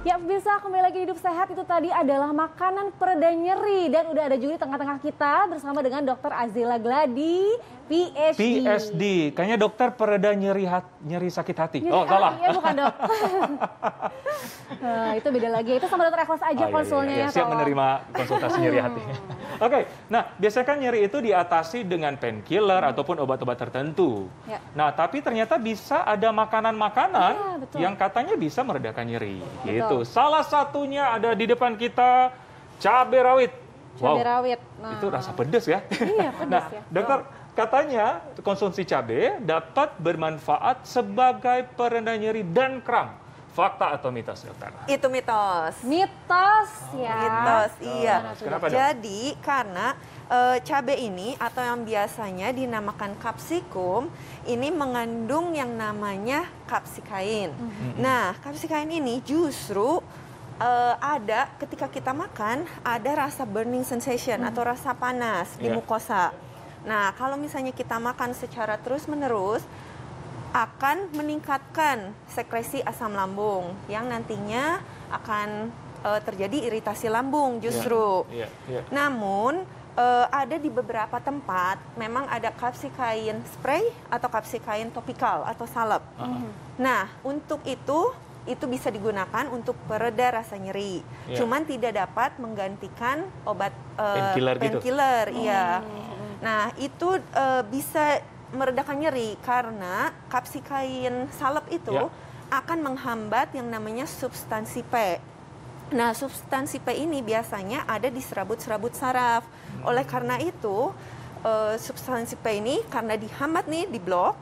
Ya bisa kembali lagi Hidup Sehat, itu tadi adalah makanan pereda nyeri. Dan udah ada juga di tengah-tengah kita bersama dengan Dr. Azila Gladi, PhD. PhD, kayaknya dokter pereda nyeri sakit hati. Nyeri salah. Iya bukan dok. Nah, itu beda lagi, itu sama dokter Ikhlas aja konsulnya. Iya. Siap menerima konsultasi nyeri hati. Oke, nah biasanya kan nyeri itu diatasi dengan painkiller ataupun obat-obat tertentu. Ya. Nah tapi ternyata bisa ada makanan-makanan yang katanya bisa meredakan nyeri. Gitu. Salah satunya ada di depan kita, cabai rawit. Cabai rawit. Nah, itu rasa pedas ya. Iya pedas nah, ya. Dokter, katanya konsumsi cabai dapat bermanfaat sebagai pereda nyeri dan kram. Fakta atau mitos, dokter? Itu mitos. Mitos ya. Mitos, iya. Kenapa, Dok? Jadi karena cabai ini atau yang biasanya dinamakan kapsikum ini mengandung yang namanya kapsikain. Nah, kapsikain ini justru ada ketika kita makan ada rasa burning sensation atau rasa panas di mukosa. Nah, kalau misalnya kita makan secara terus-menerus akan meningkatkan sekresi asam lambung yang nantinya akan terjadi iritasi lambung justru. Namun ada di beberapa tempat memang ada kapsikain spray atau kapsikain topikal atau salep. Nah, untuk itu bisa digugakan untuk pereda rasa nyeri. Cuman tidak dapat menggantikan obat painkiller, iya. Nah, itu bisa meredakan nyeri karena kapsikain salep itu akan menghambat yang namanya substansi P. Nah, substansi P ini biasanya ada di serabut-serabut saraf. Oleh karena itu, substansi P ini karena dihambat nih, diblok,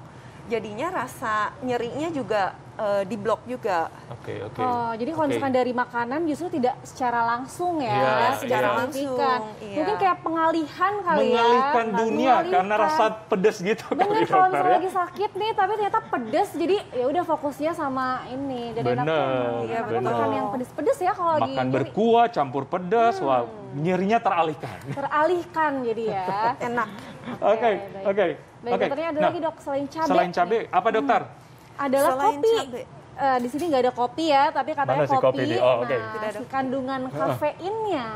jadinya rasa nyerinya juga diblok juga. Oke. Oh, jadi kalau misalkan dari makanan justru tidak secara langsung ya, secara langsung. Mungkin kayak pengalihan kali mengalihkan dunia karena rasa pedes gitu. Bener, kalau misalnya lagi sakit nih, tapi ternyata pedes, jadi ya udah fokusnya sama ini. Dan enaknya makan yang pedes-pedes ya kalau lagi makan berkuah, campur pedas, wah nyerinya teralihkan. Teralihkan jadi ya. Enak. Oke. Baik, dokternya ada lagi dok, selain cabai. Selain cabai, apa dokter? Adalah Selain kopi. Di sini nggak ada kopi ya, tapi katanya kopi. Nah, si kandungan kafeinnya,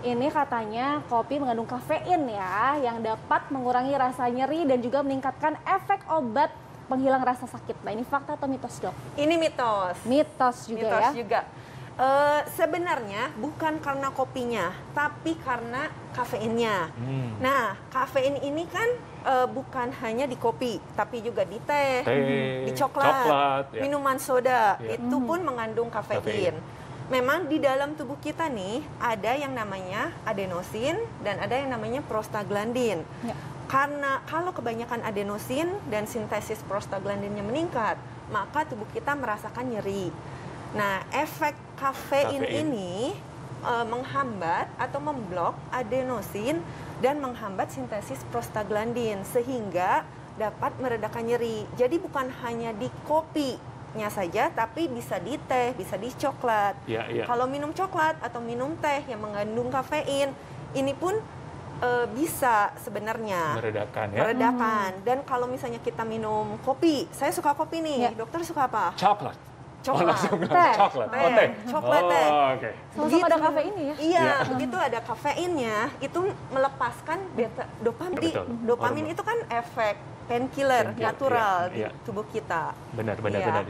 ini katanya kopi mengandung kafein ya, yang dapat mengurangi rasa nyeri dan juga meningkatkan efek obat penghilang rasa sakit. Nah, ini fakta atau mitos dok? Ini mitos. Mitos juga ya. Sebenarnya bukan karena kopinya, tapi karena kafeinnya. Nah, kafein ini kan bukan hanya di kopi, tapi juga di teh, di coklat, minuman soda, itu pun mengandung kafein. Memang di dalam tubuh kita nih ada yang namanya adenosin dan ada yang namanya prostaglandin. Karena kalau kebanyakan adenosin dan sintesis prostaglandinnya meningkat, maka tubuh kita merasakan nyeri. Nah, efek kafein ini menghambat atau memblok adenosin dan menghambat sintesis prostaglandin sehingga dapat meredakan nyeri. Jadi bukan hanya di kopinya saja, tapi bisa di teh, bisa di coklat. Kalau minum coklat atau minum teh yang mengandung kafein, ini pun bisa sebenarnya meredakan. Dan kalau misalnya kita minum kopi, saya suka kopi nih, dokter suka apa? Coklat. Coklat. Coklat teh. Sama-sama ada kafeinnya ya? Iya, begitu ada kafeinnya, itu melepaskan dopamin. Dopamin itu kan efek painkiller natural di tubuh kita. Benar.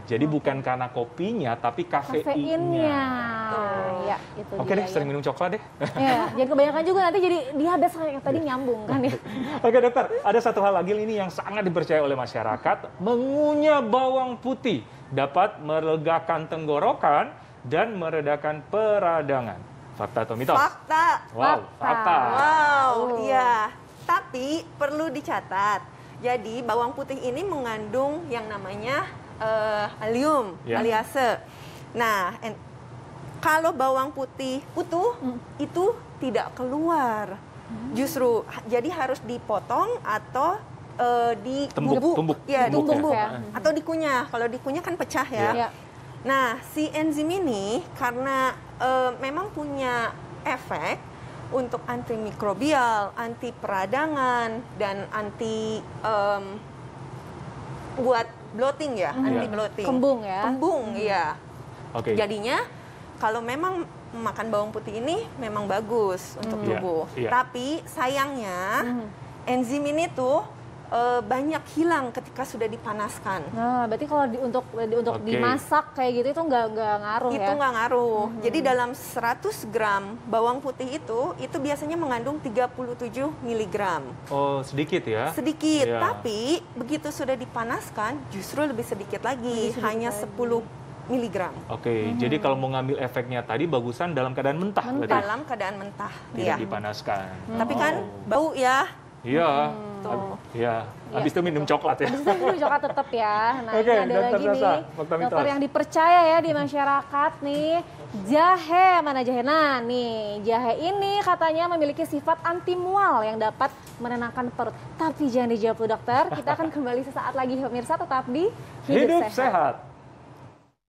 Jadi bukan karena kopinya, tapi kafeinnya. Ya, itu Oke deh, sering minum coklat deh. Ya, jangan kebanyakan juga nanti jadi diabetes kayak tadi nyambung kan ya. Oke dokter, ada satu hal lagi ini yang sangat dipercaya oleh masyarakat. Mengunyah bawang putih dapat melegakan tenggorokan dan meredakan peradangan. Fakta atau mitos? Fakta. Fakta. Iya. Tapi perlu dicatat. Jadi bawang putih ini mengandung yang namanya allium, aliase. Nah, kalau bawang putih utuh itu tidak keluar. Justru jadi harus dipotong atau ditumbuk atau dikunyah. Kalau dikunyah kan pecah ya. Nah, si enzim ini karena memang punya efek untuk antimikrobial, anti peradangan, dan anti buat bloating ya, anti bloating. Kembung ya. Kembung ya. Jadinya kalau memang makan bawang putih ini memang bagus untuk tubuh. Tapi sayangnya enzim ini tuh banyak hilang ketika sudah dipanaskan. Nah, berarti kalau untuk dimasak kayak gitu itu nggak ngaruh ya? Itu nggak ngaruh. Jadi dalam 100 gram bawang putih itu biasanya mengandung 37 miligram. Oh, sedikit ya? Sedikit, tapi begitu sudah dipanaskan justru lebih sedikit lagi, hanya 10 miligram. Oke, jadi kalau mau ngambil efeknya tadi bagusan dalam keadaan mentah. Dalam keadaan mentah. Tidak dipanaskan. Tapi kan bau ya. Iya. Iya. Habis itu minum coklat ya. Habis itu minum coklat tetap ya. Nah, ini ada lagi nih dokter yang dipercaya ya di masyarakat nih. Jahe, mana jahe? Nah nih, jahe ini katanya memiliki sifat anti mual yang dapat menenangkan perut. Tapi jangan dijawab dokter, kita akan kembali sesaat lagi pemirsa, tetap di Hidup Sehat.